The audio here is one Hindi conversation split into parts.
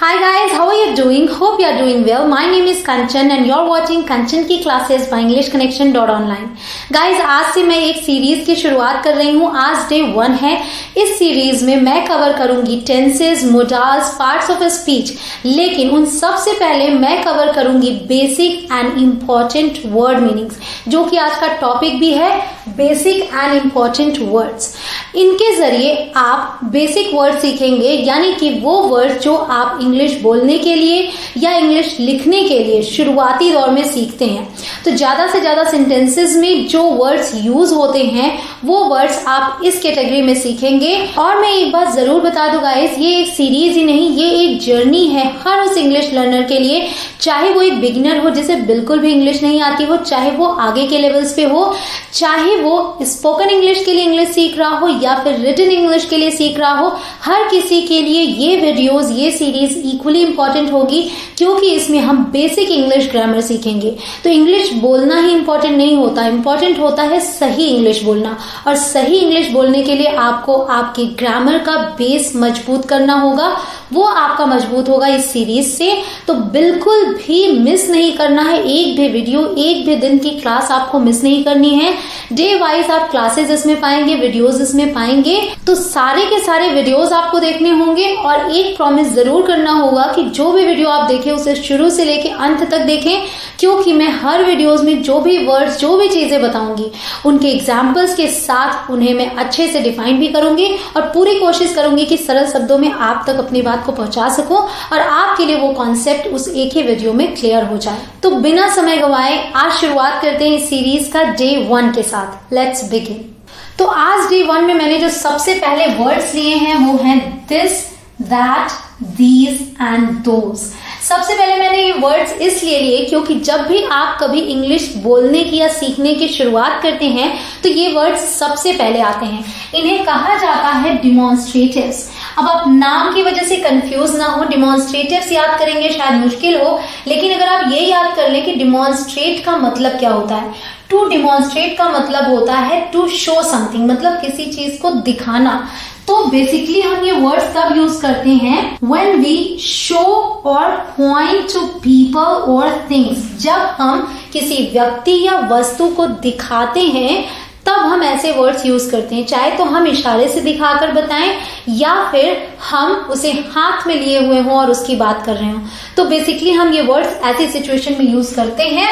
Hi guys, how are you doing? Hope you are doing well. My name is Kanchan and you're watching Kanchan की classes by EnglishConnection.online. Guys, आज से मैं एक सीरीज की शुरुआत कर रही हूँ. आज डे 1 है. इस सीरीज में मैं कवर करूंगी tenses, modals, parts of speech. लेकिन उन सबसे पहले मैं कवर करूंगी basic and important word meanings, जो कि आज का टॉपिक भी है, बेसिक एंड इम्पोर्टेंट वर्ड्स. इनके जरिए आप बेसिक वर्ड सीखेंगे, यानी कि वो वर्ड जो आप इंग्लिश बोलने के लिए या इंग्लिश लिखने के लिए शुरुआती दौर में सीखते हैं. तो ज्यादा से ज्यादा सेंटेंसेस में जो वर्ड्स यूज होते हैं वो वर्ड्स आप इस कैटेगरी में सीखेंगे. और मैं एक बात जरूर बता दूं गाइस, ये एक सीरीज ही नहीं, ये एक जर्नी है हर उस इंग्लिश लर्नर के लिए, चाहे वो एक बिगिनर हो जिसे बिल्कुल भी इंग्लिश नहीं आती हो, चाहे वो आगे के लेवल्स पे हो, चाहे वो स्पोकन इंग्लिश के लिए इंग्लिश सीख रहा हो या फिर रिटन इंग्लिश के लिए सीख रहा हो. हर किसी के लिए ये वीडियोस, ये सीरीज इक्वली इंपॉर्टेंट होगी, क्योंकि इसमें हम बेसिक इंग्लिश ग्रामर सीखेंगे. तो इंग्लिश बोलना ही इंपॉर्टेंट नहीं होता, इंपॉर्टेंट होता है सही इंग्लिश बोलना. और सही इंग्लिश बोलने के लिए आपको आपके ग्रामर का बेस मजबूत करना होगा. वो आपका मजबूत होगा इस सीरीज से. तो बिल्कुल भी मिस नहीं करना है, एक भी वीडियो, एक भी दिन की क्लास आपको मिस नहीं करनी है. डे वाइज आप क्लासेस इसमें पाएंगे, वीडियोस इसमें पाएंगे. तो सारे के सारे वीडियोस आपको देखने होंगे और एक प्रॉमिस जरूर करना होगा कि जो भी वीडियो आप देखें उसे शुरू से लेके अंत तक देखें, क्योंकि मैं हर वीडियोस में जो भी वर्ड्स, जो भी चीजें बताऊंगी उनके एग्जाम्पल्स के साथ उन्हें मैं अच्छे से डिफाइन भी करूंगी और पूरी कोशिश करूंगी कि सरल शब्दों में आप तक अपनी बात को पहुंचा सकूं और आपके लिए वो कॉन्सेप्ट उस एक ही वीडियो में क्लियर हो जाए. तो बिना समय गंवाए आज शुरुआत करते हैं इस सीरीज का डे 1 के साथ. Let's begin. तो आज डे 1 में मैंने जो सबसे पहले वर्ड्स लिए हैं वो हैं this, that, these and those. सबसे पहले मैंने ये वर्ड्स इसलिए लिए क्योंकि जब भी आप कभी इंग्लिश बोलने की या सीखने की शुरुआत करते हैं तो ये वर्ड्स सबसे पहले आते हैं. इन्हें कहा जाता है डिमॉन्स्ट्रेटिव्स. अब आप नाम की वजह से कंफ्यूज ना हो, डिमॉन्स्ट्रेटिव्स याद करेंगे शायद मुश्किल हो, लेकिन अगर आप ये याद कर लें कि डिमॉन्स्ट्रेट का मतलब क्या होता है. टू डिमॉन्स्ट्रेट का मतलब होता है टू शो समथिंग, मतलब किसी चीज को दिखाना. तो बेसिकली हम ये वर्ड्स तब यूज करते हैं व्हेन वी शो और पॉइंट टू पीपल और थिंग्स. जब हम किसी व्यक्ति या वस्तु को दिखाते हैं तब हम ऐसे वर्ड्स यूज करते हैं, चाहे तो हम इशारे से दिखाकर बताएं या फिर हम उसे हाथ में लिए हुए हों और उसकी बात कर रहे हों. तो बेसिकली हम ये वर्ड्स ऐसी सिचुएशन में यूज करते हैं.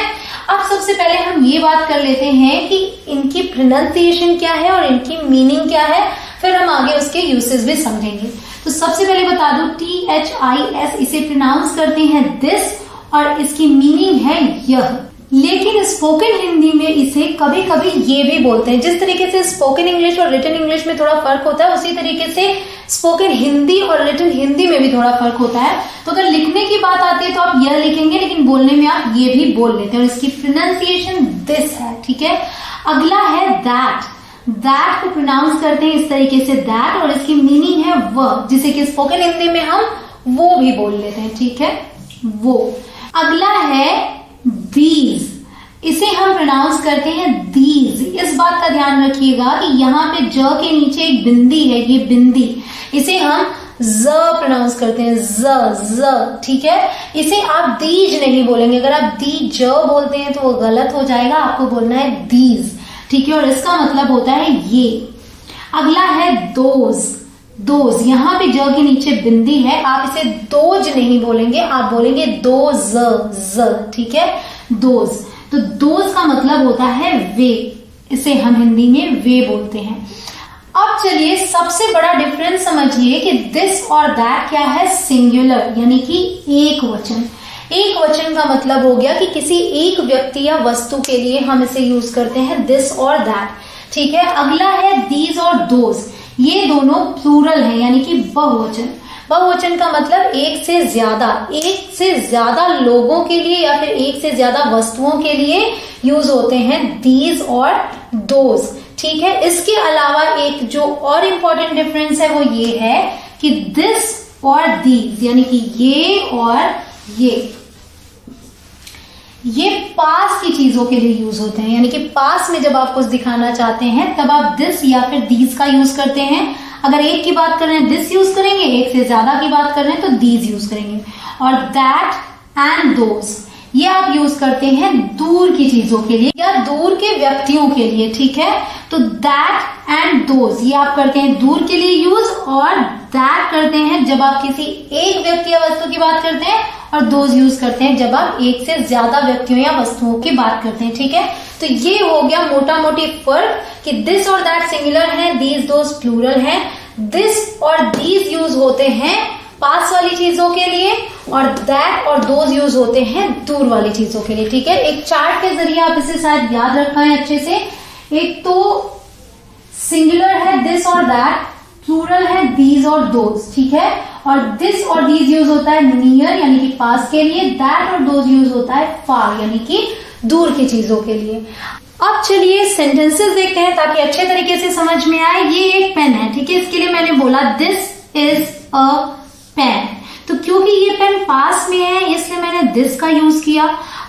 अब सबसे पहले हम ये बात कर लेते हैं कि इनकी प्रोनाउंसिएशन क्या है और इनकी मीनिंग क्या है, फिर हम आगे उसके यूसेज भी समझेंगे. तो सबसे पहले बता दूं, THIS इसे प्रोनाउंस करते हैं दिस और इसकी मीनिंग है यह. लेकिन स्पोकन हिंदी में इसे कभी कभी ये भी बोलते हैं. जिस तरीके से स्पोकन इंग्लिश और रिटन इंग्लिश में थोड़ा फर्क होता है, उसी तरीके से स्पोकन हिंदी और रिटन हिंदी में भी थोड़ा फर्क होता है. तो अगर लिखने की बात आती है तो आप यह लिखेंगे, लेकिन बोलने में आप ये भी बोल लेते हैं और इसकी प्रोनाउंसिएशन दिस है. ठीक है. अगला है दैट. दैट को प्रोनाउंस करते हैं इस तरीके से दैट, और इसकी मीनिंग है वह, जिसे कि स्पोकन हिंदी में हम वो भी बोल लेते हैं. ठीक है, वो. अगला है दीज. इसे हम प्रोनाउंस करते हैं दीज. इस बात का ध्यान रखिएगा कि यहाँ पे ज के नीचे एक बिंदी है, ये बिंदी, इसे हम ज प्रोनाउंस करते हैं, ज. ठीक है. इसे आप दीज नहीं बोलेंगे. अगर आप दी ज बोलते हैं तो वो गलत हो जाएगा, आपको बोलना है दीज. ठीक है, और इसका मतलब होता है ये. अगला है दोज. दोज, यहाँ पे ज के नीचे बिंदी है, आप इसे दोज नहीं बोलेंगे, आप बोलेंगे दो ज. ठीक है, दोज. तो दोज का मतलब होता है वे, इसे हम हिंदी में वे बोलते हैं. अब चलिए सबसे बड़ा डिफरेंस समझिए कि दिस और दैट क्या है, सिंगुलर यानी कि एक वचन. एक वचन का मतलब हो गया कि किसी एक व्यक्ति या वस्तु के लिए हम इसे यूज करते हैं दिस और दैट. ठीक है. अगला है दीज और दोज. ये दोनों प्लूरल है यानी कि बहुवचन. बहुवचन का मतलब एक से ज्यादा लोगों के लिए या फिर एक से ज्यादा वस्तुओं के लिए यूज होते हैं दीज और दोज. ठीक है. इसके अलावा एक जो और इम्पोर्टेंट डिफरेंस है वो ये है कि दिस और दीज यानी कि ये और ये पास की चीजों के लिए यूज होते हैं, यानी कि पास में जब आप कुछ दिखाना चाहते हैं तब आप दिस या फिर दीज का यूज करते हैं. अगर एक की बात कर रहे हैं दिस यूज करेंगे, एक से ज्यादा की बात कर रहे हैं तो दीज यूज करेंगे। और दैट एंड दोज ये आप यूज करते हैं दूर की चीजों के लिए या दूर के व्यक्तियों के लिए, ठीक है। तो दैट एंड दोज ये आप करते हैं दूर के लिए यूज, और दैट करते हैं जब आप किसी एक व्यक्ति या वस्तु की बात करते हैं, और दोज यूज करते हैं जब आप एक से ज्यादा व्यक्तियों या वस्तुओं की बात करते हैं, ठीक है। तो ये हो गया मोटा मोटी फर्क कि दिस और दैट सिंगुलर है, दीज दोज प्लूरल है। दिस और दीज यूज होते हैं पास वाली चीजों के लिए, और दैट और दोज यूज होते हैं दूर वाली चीजों के लिए, ठीक है। एक चार्ट के जरिए आप इसे शायद याद रखा है अच्छे से। एक तो सिंगुलर है दिस और दैट, प्लूरल है दीज और दोज, ठीक है। और दिस और दीज यूज होता है नियर यानी कि पास के लिए, दैट और दोज यूज होता है फार यानी कि दूर की चीजों के लिए। अब चलिए सेंटेंसेस देखते हैं ताकि अच्छे तरीके से समझ में आए। ये एक पेन है, ठीक है, इसके लिए मैंने बोला दिस इज अ पेन। तो क्योंकि ये पेन पास में है इसलिए मैंने दिस का यूज किया,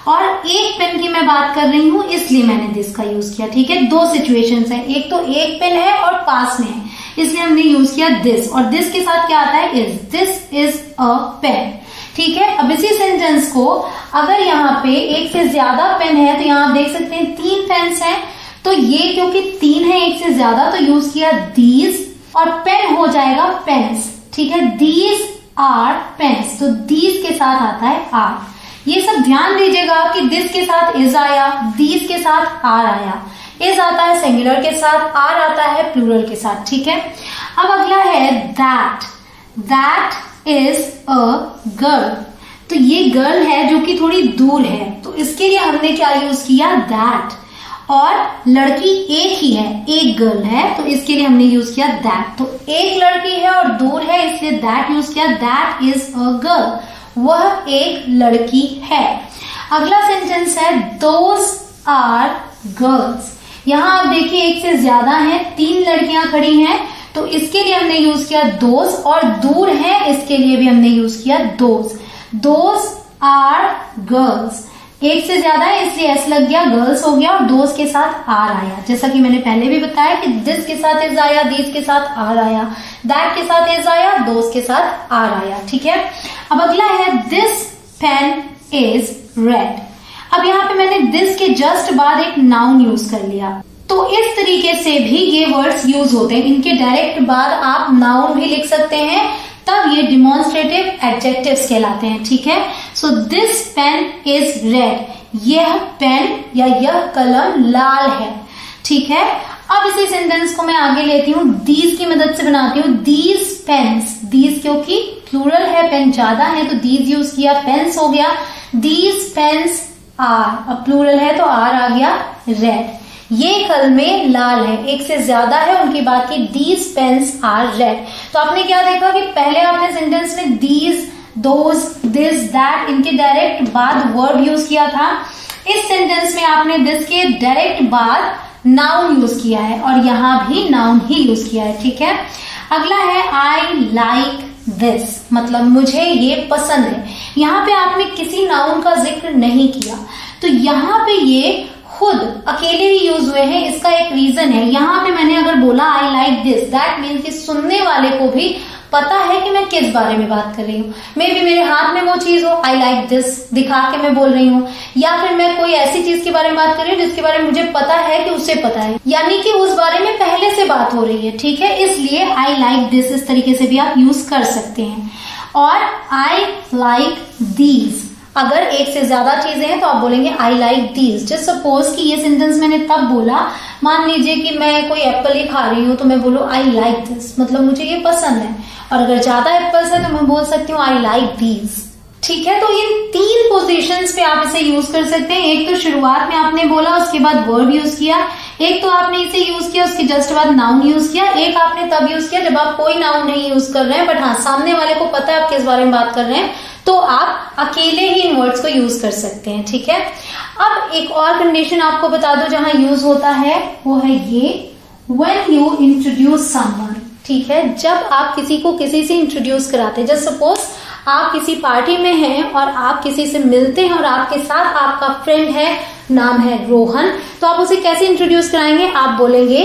और एक पेन की मैं बात कर रही हूं इसलिए मैंने दिस का यूज किया, ठीक है। दो सिचुएशंस हैं, एक तो एक पेन है और पास में है इसलिए हमने यूज किया दिस, और दिस के साथ क्या आता है is, this is a pen, ठीक है। अब इसी सेंटेंस को अगर यहाँ पे एक से ज्यादा पेन है तो यहाँ आप देख सकते हैं 3 पेन्स हैं, तो ये क्योंकि 3 है एक से ज्यादा तो यूज किया दीज, और पेन हो जाएगा पेन्स, ठीक है। दीज आर पेन्स, तो दीज के साथ आता है आर। ये सब ध्यान दीजिएगा कि दिस के साथ इज आया, दीज के साथ आर आया, इज आता है सिंगुलर के साथ, आर आता है प्लूरल के साथ, ठीक है। अब अगला है that. That is a girl, तो ये गर्ल है जो कि थोड़ी दूर है, तो इसके लिए हमने क्या यूज किया दैट। और लड़की एक ही है, एक गर्ल है, तो इसके लिए हमने यूज किया दैट। तो एक लड़की है और दूर है इसलिए दैट यूज किया, दैट इज अ गर्ल, वह एक लड़की है। अगला सेंटेंस है दोज आर गर्ल्स। यहां आप देखिए एक से ज्यादा है, 3 लड़कियां खड़ी हैं, तो इसके लिए हमने यूज किया दोज, और दूर है इसके लिए भी हमने यूज किया दोज। दोज आर गर्ल्स, एक से ज्यादा है इसलिए एस लग गया, गर्ल्स हो गया, और दोज के साथ आर आया। जैसा कि मैंने पहले भी बताया कि दिस के साथ इज आया, दीज के साथ आर आया, दैट के साथ इज आया, दोज के साथ आर आया, ठीक है। अब अगला है दिस पेन इज रेड। अब यहाँ पे मैंने दिस के जस्ट बाद एक नाउन यूज कर लिया, तो इस तरीके से भी ये वर्ड्स यूज होते हैं। इनके डायरेक्ट बाद आप नाउन भी लिख सकते हैं, तब ये डिमॉन्स्ट्रेटिव एडजेक्टिव्स कहलाते हैं, ठीक है। So this pen is red, यह पेन या यह कलम लाल है, ठीक है। अब इसी सेंटेंस को मैं आगे लेती हूँ, दीज की मदद से बनाती हूँ। दीज पेन्स, दीज क्योंकि प्लूरल है, पेन ज्यादा है तो दीज यूज किया, पेन्स हो गया। दीज पेन्स आर, अब प्लूरल है तो आर आ गया रेड, ये कलमें लाल है, एक से ज्यादा है उनकी बात की, दीज पेन्स आर रेड। तो आपने क्या देखा कि पहले आपने सेंटेंस में दीज, दोज, दिस, दैट इनके डायरेक्ट बाद वर्ब यूज किया था। इस सेंटेंस में आपने दिस के डायरेक्ट बाद नाउन यूज किया है, और यहां भी नाउन ही यूज किया है, ठीक है। अगला है आई लाइक दिस, मतलब मुझे ये पसंद है। यहाँ पे आपने किसी नाउन का जिक्र नहीं किया, तो यहाँ पे ये खुद अकेले ही यूज हुए हैं। इसका एक रीजन है, यहाँ पे मैंने अगर बोला I like this, that means कि सुनने वाले को भी पता है कि मैं किस बारे में बात कर रही हूँ। मे बी मेरे हाथ में वो चीज हो, आई लाइक दिस दिखा के मैं बोल रही हूँ, या फिर मैं कोई ऐसी चीज के बारे में बात कर रही हूँ जिसके बारे में मुझे पता है कि उसे पता है, यानी कि उस बारे में पहले से बात हो रही है, ठीक है। इसलिए आई लाइक दिस इस तरीके से भी आप यूज कर सकते हैं। और आई लाइक दीज, अगर एक से ज्यादा चीजें हैं तो आप बोलेंगे I like these. Just suppose कि ये सेंटेंस मैंने तब बोला, मान लीजिए कि मैं कोई एप्पल ही खा रही हूँ तो मैं बोलूँ आई लाइक दिस, मतलब मुझे ये पसंद है। और अगर ज्यादा एप्पल्स है तो मैं बोल सकती हूँ आई लाइक दीज, ठीक है। तो इन 3 पोजीशंस पे आप इसे यूज कर सकते हैं। एक तो शुरुआत में आपने बोला, उसके बाद वर्ब यूज किया, एक तो आपने इसे यूज किया उसके जस्ट बाद नाउन यूज किया, एक आपने तब यूज किया जब आप कोई नाउन नहीं यूज कर रहे हैं, बट हाँ सामने वाले को पता है आप किस बारे में बात कर रहे हैं, तो आप अकेले ही इन वर्ड्स को यूज कर सकते हैं, ठीक है। अब एक और कंडीशन आपको बता दो जहां यूज होता है, वो है ये व्हेन यू इंट्रोड्यूस समवन, ठीक है। जब आप किसी को किसी से इंट्रोड्यूस कराते हैं, जस्ट सपोज आप किसी पार्टी में हैं और आप किसी से मिलते हैं और आपके साथ आपका फ्रेंड है, नाम है रोहन, तो आप उसे कैसे इंट्रोड्यूस कराएंगे? आप बोलेंगे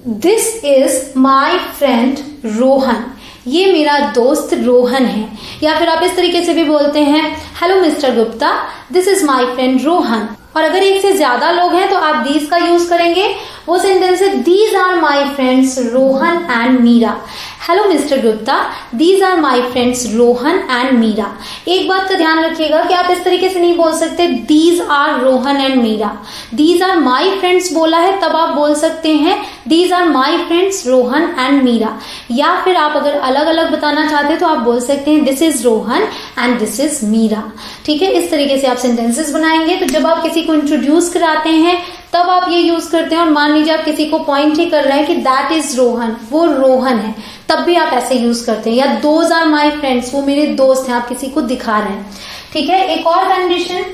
this is my friend Rohan, ये मेरा दोस्त रोहन है। या फिर आप इस तरीके से भी बोलते हैं, hello mister Gupta, this is my friend Rohan. और अगर एक से ज्यादा लोग हैं तो आप दीज का यूज करेंगे। वो सेंटेंस है, these are my friends Rohan and Meera. Hello mister Gupta, these are my friends Rohan and Meera. एक बात का ध्यान रखिएगा कि आप इस तरीके से नहीं बोल सकते these are Rohan and Meera. These are my friends बोला है तब आप बोल सकते हैं these are my friends Rohan and Meera. या फिर आप अगर अलग अलग बताना चाहते हैं तो आप बोल सकते हैं this is Rohan and this is Meera. ठीक है, इस तरीके से आप सेंटेंसेस बनाएंगे। तो जब आप किसी को इंट्रोड्यूस कराते हैं तब आप ये यूज करते हैं। और मान लीजिए आप किसी को पॉइंट ही कर रहे हैं कि दैट इज रोहन, वो रोहन है, तब भी आप ऐसे यूज करते हैं। या दोज आर माय फ्रेंड्स, वो मेरे दोस्त हैं, आप किसी को दिखा रहे हैं। ठीक है, एक और कंडीशन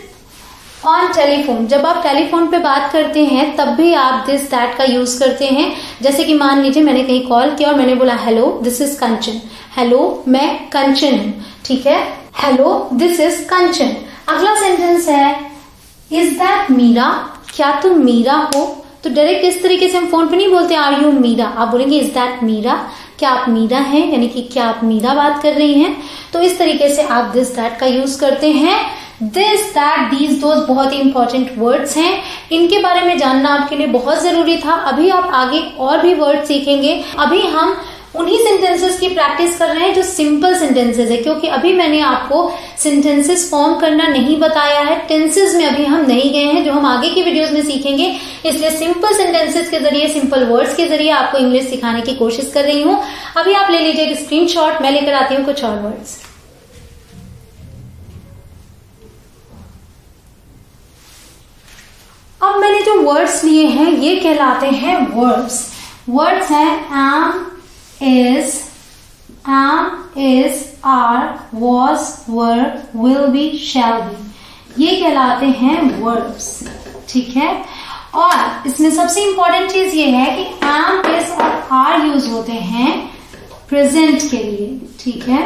ऑन टेलीफोन, जब आप टेलीफोन पे बात करते हैं तब भी आप दिस दैट का यूज करते हैं। जैसे कि मान लीजिए मैंने कहीं कॉल किया और मैंने बोला hello this is Kanchan, hello मैं कंचन हूं। ठीक है, हेलो दिस इज कंचन। अगला सेंटेंस है, इज दैट मीरा, क्या तुम मीरा हो। तो डायरेक्ट इस तरीके से हम फोन पे नहीं बोलते आर यू मीरा, आप बोलेंगे इज दैट मीरा, क्या आप मीरा हैं, यानी कि क्या आप मीरा बात कर रही हैं। तो इस तरीके से आप दिस दैट का यूज करते हैं। दिस दैट दीज दोज बहुत ही इंपॉर्टेंट वर्ड्स हैं, इनके बारे में जानना आपके लिए बहुत जरूरी था। अभी आप आगे और भी वर्ड सीखेंगे। अभी हम उन्हीं सेंटेंसेस की प्रैक्टिस कर रहे हैं जो सिंपल सेंटेंसेस है, क्योंकि अभी मैंने आपको सेंटेंसेस फॉर्म करना नहीं बताया है। टेंसेस में अभी हम नहीं गए हैं, जो हम आगे की वीडियोस में सीखेंगे। इसलिए सिंपल सेंटेंसेस के जरिए, सिंपल वर्ड्स के जरिए आपको इंग्लिश सिखाने की कोशिश कर रही हूँ। अभी आप ले लीजिए एक स्क्रीनशॉट, मैं लेकर आती हूँ कुछ और वर्ड्स। अब मैंने जो वर्ड्स लिए हैं ये कहलाते हैं वर्ब्स। वर्ड्स हैं am, is, are, was, were, will be, shall be, ये कहलाते हैं वर्ब्स। ठीक है, और इसमें सबसे इंपॉर्टेंट चीज ये है कि am, is और are यूज होते हैं प्रेजेंट के लिए। ठीक है,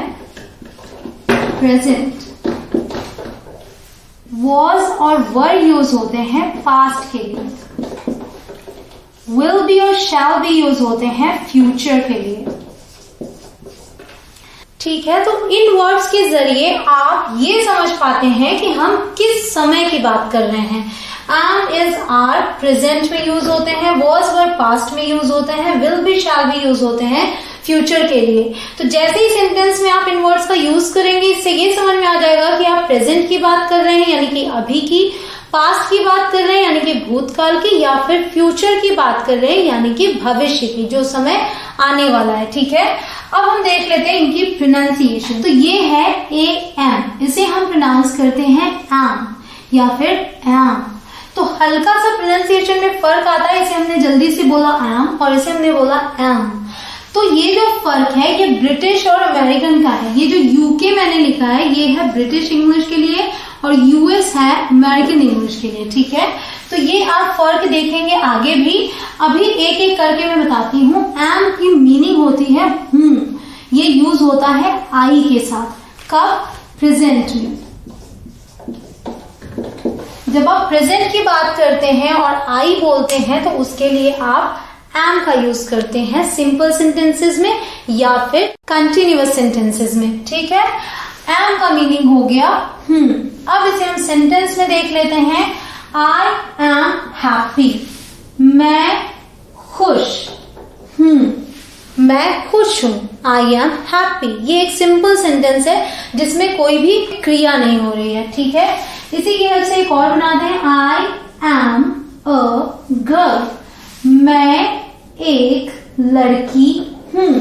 प्रेजेंट। was और were यूज होते हैं पास्ट के लिए। will be और shall be यूज होते हैं फ्यूचर के लिए। ठीक है, तो इन वर्ड्स के जरिए आप ये समझ पाते हैं कि हम किस समय की बात कर रहे हैं। am, is, are प्रेजेंट में यूज होते हैं, was, were पास्ट में यूज होते हैं, will be, shall be use होते हैं फ्यूचर के लिए। तो जैसे ही सेंटेंस में आप इन वर्ड्स का यूज करेंगे, इससे ये समझ में आ जाएगा कि आप प्रेजेंट की बात कर रहे हैं यानी कि अभी की, पास्ट की बात कर रहे हैं यानी कि भूतकाल की, या फिर फ्यूचर की बात कर रहे हैं यानी कि भविष्य की, जो समय आने वाला है। ठीक है, अब हम देख लेते हैं इनकी प्रोनाउंसिएशन। तो ये है am, इसे हम प्रोनाउंस करते हैं am या फिर am। तो हल्का सा प्रोनाउंसिएशन में फर्क आता है, इसे हमने जल्दी से बोला am और इसे हमने बोला am। तो ये जो फर्क है ये ब्रिटिश और अमेरिकन का है। ये जो यूके मैंने लिखा है ये है ब्रिटिश इंग्लिश के लिए और यूएस है अमेरिकन इंग्लिश के लिए। ठीक है, तो ये आप फर्क देखेंगे आगे भी। अभी एक एक करके मैं बताती हूँ। एम की मीनिंग होती है हूं, ये यूज होता है आई के साथ। कब? प्रेजेंट में। जब आप प्रेजेंट की बात करते हैं और आई बोलते हैं तो उसके लिए आप एम का यूज करते हैं सिंपल सेंटेंसेस में या फिर कंटिन्यूअस सेंटेंसेस में। ठीक है, एम का मीनिंग हो गया हूं। अब इसे हम सेंटेंस में देख लेते हैं। आई एम हैप्पी, मैं खुश हूं, मैं खुश हूं। आई एम हैप्पी, ये एक सिंपल सेंटेंस है जिसमें कोई भी क्रिया नहीं हो रही है। ठीक है, इसी की हेल्प से एक और बनाते हैं। आई एम अ गर्ल, मैं एक लड़की हूं,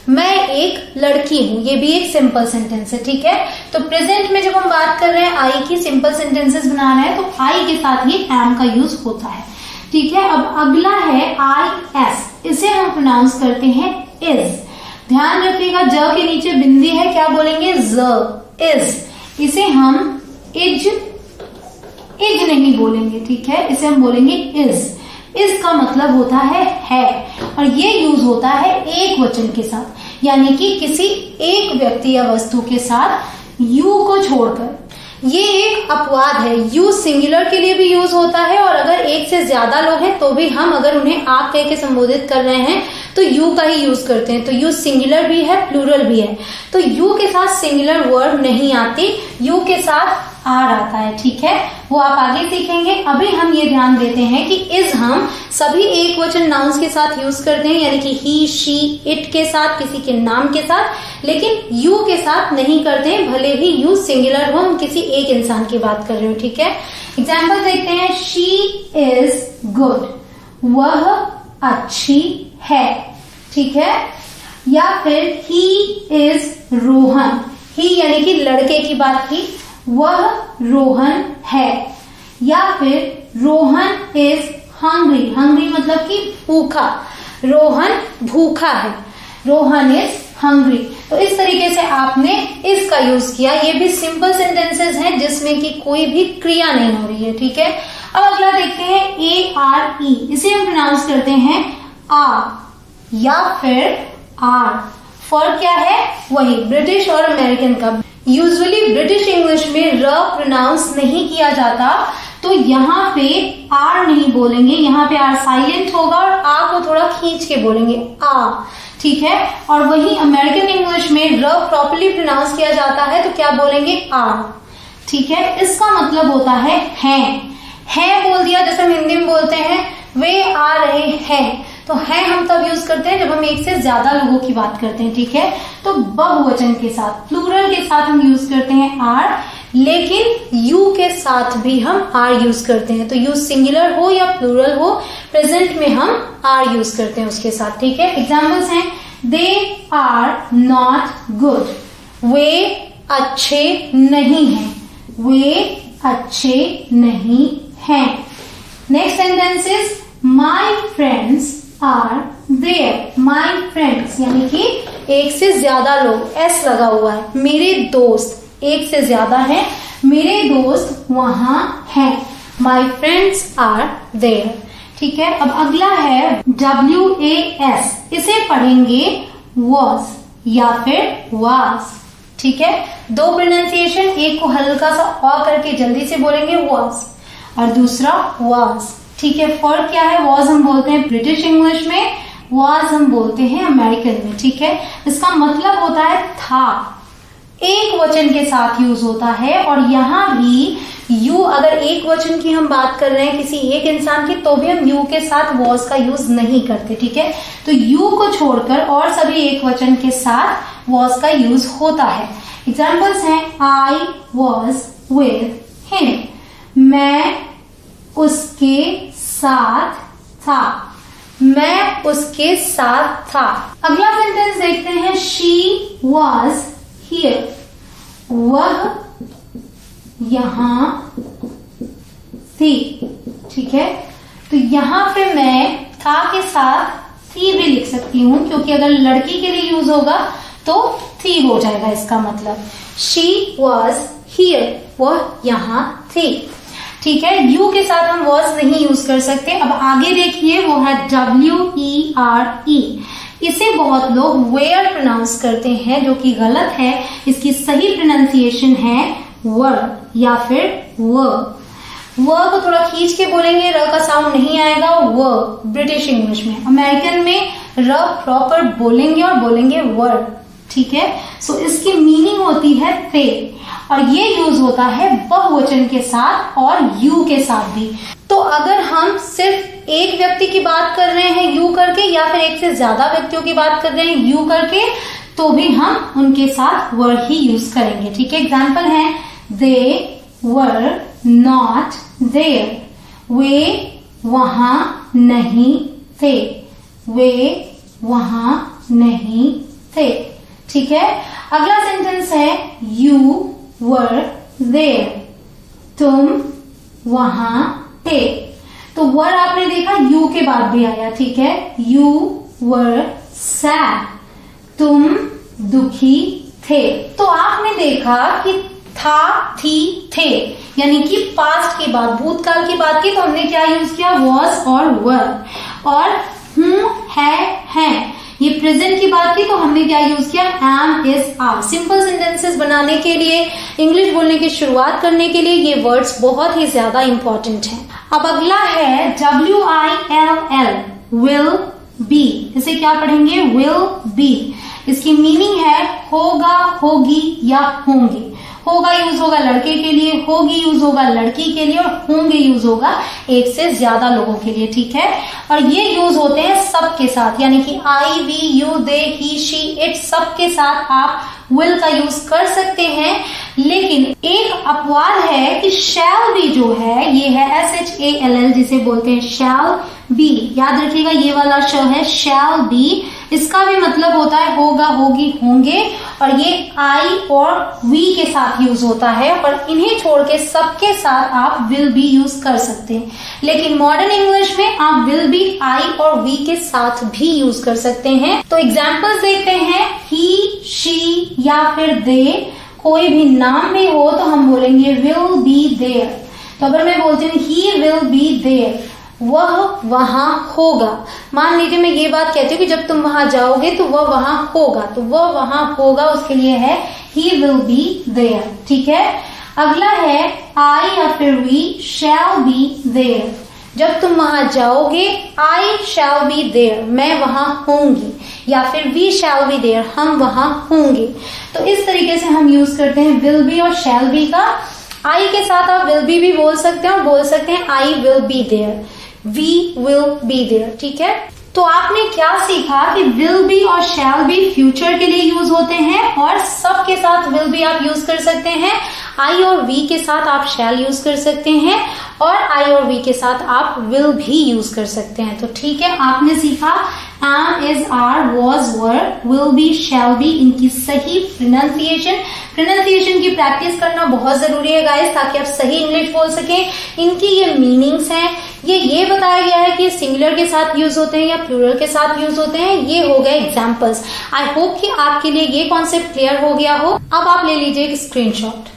मैं एक लड़की हूं, ये भी एक सिंपल सेंटेंस है। ठीक है, तो प्रेजेंट में जब हम बात कर रहे हैं आई की, सिंपल सेंटेंसेस बना रहे हैं, तो आई के साथ ये एम का यूज होता है। ठीक है, अब अगला है आई एस, इसे हम प्रोनाउंस करते हैं इज। ध्यान रखिएगा ज के नीचे बिंदी है, क्या बोलेंगे? ज, इज। इसे हम इज नहीं बोलेंगे। ठीक है, इसे हम बोलेंगे इज। इसका मतलब होता है और ये यूज होता है एक वचन के साथ, यानी कि किसी एक व्यक्ति या वस्तु के साथ यू को छोड़कर। ये एक अपवाद है, यू सिंगुलर के लिए भी यूज होता है और अगर एक से ज्यादा लोग हैं तो भी हम अगर उन्हें आप कह के संबोधित कर रहे हैं तो यू का ही यूज करते हैं। तो यू सिंगुलर भी है, प्लूरल भी है। तो यू के साथ सिंगुलर वर्ब नहीं आती, यू के साथ आर आता है, ठीक है, वो आप आगे सीखेंगे। अभी हम ये ध्यान देते हैं कि इज हम सभी एक वचन नाउन्स के साथ यूज करते हैं, यानी कि ही, शी, इट के साथ, किसी के नाम के साथ, लेकिन यू के साथ नहीं करते हैं, भले ही यू सिंगुलर हो, हम किसी एक इंसान की बात कर रहे हो, ठीक है। एग्जाम्पल देखते हैं, शी इज गुड, वह अच्छी है, ठीक है। या फिर ही इज रोहन, ही यानी कि लड़के की बात की, वह रोहन है। या फिर रोहन इज हंग्री, हंग्री मतलब कि भूखा, रोहन भूखा है, रोहन इज हंग्री। तो इस तरीके से आपने इसका यूज किया। ये भी सिंपल सेंटेंसेस हैं जिसमें कि कोई भी क्रिया नहीं हो रही है, ठीक है। अब अगला देखते हैं ARE, इसे हम प्रोनाउंस करते हैं आ या फिर आर। फर्क क्या है? वही ब्रिटिश और अमेरिकन का। यूजुअली ब्रिटिश इंग्लिश में र प्रोनाउंस नहीं किया जाता, तो यहाँ पे आर नहीं बोलेंगे, यहाँ पे आर साइलेंट होगा और आ को थोड़ा खींच के बोलेंगे, आ, ठीक है। और वही अमेरिकन इंग्लिश में र प्रॉपर्ली प्रोनाउंस किया जाता है तो क्या बोलेंगे? आर, ठीक है। इसका मतलब होता है बोल दिया, जैसे हम हिंदी में बोलते हैं वे आ रहे हैं, तो है हम तब यूज करते हैं जब हम एक से ज्यादा लोगों की बात करते हैं, ठीक है। तो बहुवचन के साथ, प्लूरल के साथ हम यूज करते हैं आर, लेकिन यू के साथ भी हम आर यूज करते हैं। तो यू सिंगुलर हो या प्लूरल हो, प्रेजेंट में हम आर यूज करते हैं उसके साथ, ठीक है। एग्जाम्पल्स हैं, दे आर नॉट गुड, वे अच्छे नहीं हैं, वे अच्छे नहीं हैं। Next sentence is my friends are there, my friends यानी कि एक से ज्यादा लोग, एस लगा हुआ है, मेरे दोस्त एक से ज्यादा है, मेरे दोस्त वहां हैं, माई फ्रेंड्स आर देयर, ठीक है। अब अगला है WAS, इसे पढ़ेंगे was या फिर was, ठीक है। दो प्रोनाउंसिएशन, एक को हल्का सा ऑ करके जल्दी से बोलेंगे was और दूसरा was, ठीक है। फर्क क्या है? वॉज हम बोलते हैं ब्रिटिश इंग्लिश में, वाज हम बोलते हैं अमेरिकन में, ठीक है। इसका मतलब होता है था, एक वचन के साथ यूज होता है। और यहाँ भी यू, अगर एक वचन की हम बात कर रहे हैं किसी एक इंसान की, तो भी हम यू के साथ वॉज का यूज नहीं करते, ठीक है। तो यू को छोड़कर और सभी एक वचन के साथ वॉज का यूज होता है। एग्जाम्पल्स हैं, आई वॉज विद हिम, मैं उसके साथ था, मैं उसके साथ था। अगला सेंटेंस देखते हैं, शी वॉज हियर, वह यहां थी, ठीक है। तो यहां पे मैं था के साथ थी भी लिख सकती हूं, क्योंकि अगर लड़की के लिए यूज होगा तो थी हो जाएगा इसका मतलब। शी वॉज हियर, वह यहां थी, ठीक है। यू के साथ हम वॉज नहीं यूज कर सकते। अब आगे देखिए, वो है WERE, इसे बहुत लोग वेयर प्रोनाउंस करते हैं, जो कि गलत है। इसकी सही प्रोनाउंसिएशन है वर या फिर व को थोड़ा खींच के बोलेंगे, र का साउंड नहीं आएगा, व ब्रिटिश इंग्लिश में। अमेरिकन में र प्रॉपर बोलेंगे और बोलेंगे वर, ठीक है। सो इसकी मीनिंग होती है थे, और ये यूज होता है बहुवचन के साथ और यू के साथ भी। तो अगर हम सिर्फ एक व्यक्ति की बात कर रहे हैं यू करके, या फिर एक से ज्यादा व्यक्तियों की बात कर रहे हैं यू करके, तो भी हम उनके साथ वर ही यूज करेंगे, ठीक है। एग्जाम्पल है, दे वर नॉट देयर, वे वहां नहीं थे, वे वहां नहीं थे, ठीक है। अगला सेंटेंस है, यू वर देयर, तुम वहां थे। तो वर आपने देखा यू के बाद भी आया, ठीक है। यू वर सैड, तुम दुखी थे। तो आपने देखा कि था, थी, थे, यानी कि पास्ट की बात, भूतकाल की बात की, तो हमने क्या यूज किया? वॉज और वर। और हूं, है, हैं, ये प्रेजेंट की बात की, तो हमने क्या यूज किया? Am, is, are. Simple sentences बनाने के लिए, इंग्लिश बोलने की शुरुआत करने के लिए ये वर्ड्स बहुत ही ज्यादा इंपॉर्टेंट हैं। अब अगला है WILL, विल, बी, इसे क्या पढ़ेंगे? Will be. इसकी मीनिंग है होगा, होगी या होंगे। होगा यूज होगा लड़के के लिए, होगी यूज होगा लड़की के लिए, और होंगे यूज होगा एक से ज्यादा लोगों के लिए, ठीक है। और ये यूज होते हैं सबके साथ, यानी कि I, we, you, they, he, she, it, सबके साथ आप विल का यूज कर सकते हैं। लेकिन एक अपवाद है कि शैल बी जो है, ये है SHALL जिसे बोलते हैं शैल बी। याद रखिएगा ये वाला श है शैल बी, इसका भी मतलब होता है होगा, होगी, होंगे, और ये आई और वी के साथ यूज होता है। और इन्हें छोड़ के सबके साथ आप विल बी यूज कर सकते हैं। लेकिन मॉडर्न इंग्लिश में आप विल बी आई और वी के साथ भी यूज कर सकते हैं। तो एग्जाम्पल्स देखते हैं। ही, शी या फिर दे, कोई भी नाम में हो तो हम बोलेंगे विल बी देयर। तो अगर मैं बोलती हूँ ही विल बी देयर, वह वहां होगा। मान लीजिए मैं ये बात कहती हूँ कि जब तुम वहां जाओगे तो वह वहां होगा, तो वह वहां होगा उसके लिए है ही विल बी देयर, ठीक है। अगला है आई या फिर वी शैल बी देयर। जब तुम वहां जाओगे आई शैल बी देयर, मैं वहां होंगी, या फिर वी शैल बी देयर, हम वहां होंगे। तो इस तरीके से हम यूज करते हैं विल बी और शैल बी का। आई के साथ आप विल बी भी बोल सकते हैं और बोल सकते हैं I will be there, we will be there, ठीक है। तो आपने क्या सीखा कि विल बी और शैल बी फ्यूचर के लिए यूज होते हैं, और सब के साथ विल बी आप यूज कर सकते हैं। आई और वी के साथ आप शैल यूज कर सकते हैं, और आई और वी के साथ आप विल भी यूज कर सकते हैं। तो ठीक है, आपने सीखा am, is, are, was, were, will be, shall be, इनकी सही प्रोनाउंसिएशन की प्रैक्टिस करना बहुत जरूरी है गाइस, ताकि आप सही इंग्लिश बोल सकें। इनकी ये मीनिंग्स हैं, ये बताया गया है कि सिंगुलर के साथ यूज होते हैं या प्लूरल के साथ यूज होते हैं। ये हो गए एग्जाम्पल्स। आई होप कि आपके लिए ये कॉन्सेप्ट क्लियर हो गया हो। अब आप ले लीजिए एक स्क्रीनशॉट।